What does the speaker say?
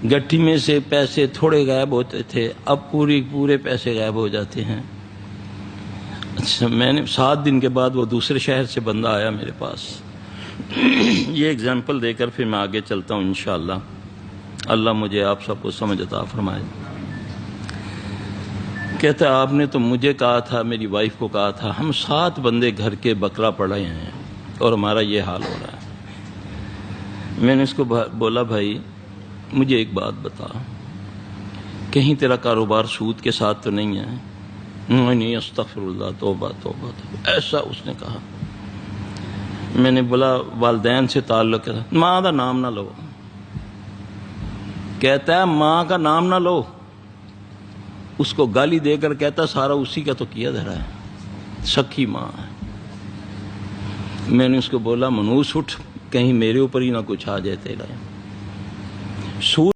गट्ठी में से पैसे थोड़े गायब होते थे, अब पूरे पैसे गायब हो जाते हैं। अच्छा, मैंने 7 दिन के बाद वो दूसरे शहर से बंदा आया मेरे पास। ये एग्जाम्पल देकर फिर मैं आगे चलता हूँ इंशाअल्लाह। अल्लाह मुझे आप सबको समझ अता फरमाए। कहता है आपने तो मुझे कहा था, मेरी वाइफ को कहा था, हम 7 बंदे घर के बकरा पड़े हैं और हमारा ये हाल हो रहा है। मैंने उसको बोला भाई मुझे एक बात बता, कहीं तेरा कारोबार सूद के साथ तो नहीं है? नहीं, अस्तगफिरुल्लाह, तौबा तौबा तौबा, ऐसा उसने कहा। मैंने बोला वालदैन से ताल्लुक है? माँ का नाम ना लो। कहता है माँ का नाम ना लो। उसको गाली देकर कहता सारा उसी का तो किया धरा है, सखी माँ है। मैंने उसको बोला मनूस उठ, कहीं मेरे ऊपर ही ना कुछ आ जाए तेरा। सूद